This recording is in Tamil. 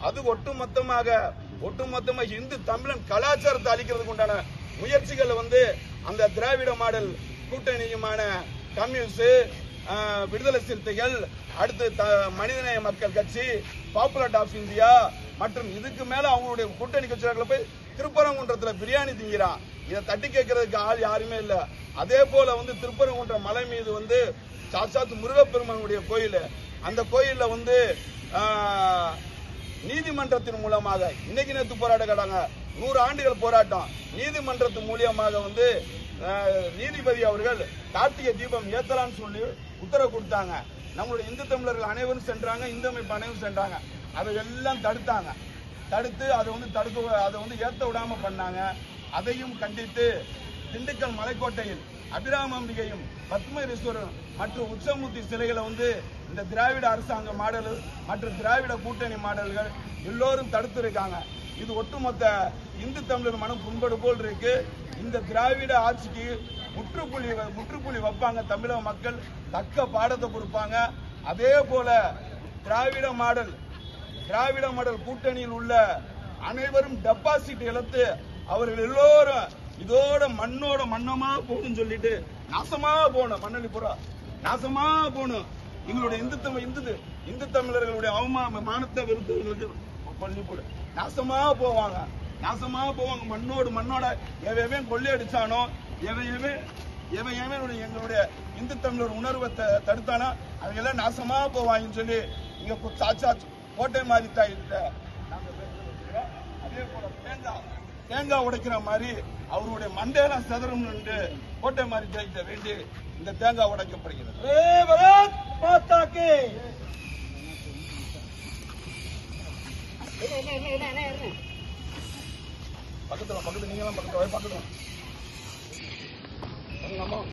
அது ஒட்டுமொத்தமாக இந்து தமிழன் கலாச்சாரத்தை அழிக்கிறதுக்கு உண்டான முயற்சிகள் அந்த திராவிட மாடல் கூட்டணியுமான கம்யூனிஸ்ட், விடுதலை சிறுத்தைகள், அடுத்து மனிதநேய மக்கள் கட்சி, பாப்புலர் ஆஃப் இந்தியா மற்றும் இதுக்கு மேல அவங்களுடைய கூட்டணி கட்சிகளை போய் திருப்பரங்குன்றத்தில் பிரியாணி திங்கிறான். இதை தட்டி கேட்கறதுக்கு ஆள் யாருமே இல்ல. அதே போல திருப்பரங்குன்ற மலை மீது சாட்சாத் முருகப்பெருமானுடைய கோயில், அந்த கோயில்ல நீதிமன்றத்தின் மூலமாக இன்னைக்கு நேற்று போராட்டம் கேட்டாங்க, 100 ஆண்டுகள் போராட்டம். நீதிமன்றத்தின் மூலியமாக நீதிபதி அவர்கள் கார்த்திகை தீபம் ஏத்தலான்னு சொல்லி உத்தரவு கொடுத்தாங்க. நம்மளுடைய இந்து தமிழர்கள் அனைவரும் சென்றாங்க, இந்து அமைப்பு அனைவரும் சென்றாங்க. அதை எல்லாம் தடுத்து அதை ஏத்த விடாம பண்ணாங்க. அதையும் கண்டித்து திண்டுக்கல் மலைக்கோட்டையில் அபிராமம்பிகையும் பத்மேஸ்வரரும் மற்றும் உச்சமூர்த்தி சிலைகளை இந்த திராவிட அரசாங்க மாடல் மற்றும் திராவிட கூட்டணி மாடல்கள் எல்லோரும் தடுத்து இருக்காங்க. இது ஒட்டுமொத்த இந்து தமிழர் மனம் புண்படு போல் இருக்கு. இந்த திராவிட ஆட்சிக்கு முற்றுப்புள்ளி வைப்பாங்க. தமிழக மக்கள் தக்க பாடத்தை கொடுப்பாங்க. அதே போல திராவிட மாடல் கூட்டணியில் உள்ள அனைவரும் டெபாசிட் இழந்து அவர்கள் எல்லோரும் இதோட மண்ணமா போகணும்னு சொல்லிட்டு நாசமா போகணும். மண்ணலி புறா நாசமா போகணும். எங்களுடைய இந்து தமிழர்களுடைய அவமானத்தை வெறுத்தவர்களுக்கு பண்ணி போடு நாசமா போவாங்க. மண்ணோட எவன் கொள்ளையடிச்சானோ, எவன் எங்களுடைய இந்து தமிழர் உணர்வை தடுத்தானோ அவங்க எல்லாம் நாசமா போவாங்கன்னு சொல்லி இங்க சாட்சாத் கோட்டை மாதிரி தாயிட்ட அதே போல தேங்காய் உடைக்கிற மாதிரி அவருடைய மண்டையெல்லாம் சதுரம் கோட்டை மாதிரி தாயிட்ட வேண்டி இந்த தேங்காய் உடைக்கப்படுகிறது. பக்கத்துல நீங்க பக்கத்துல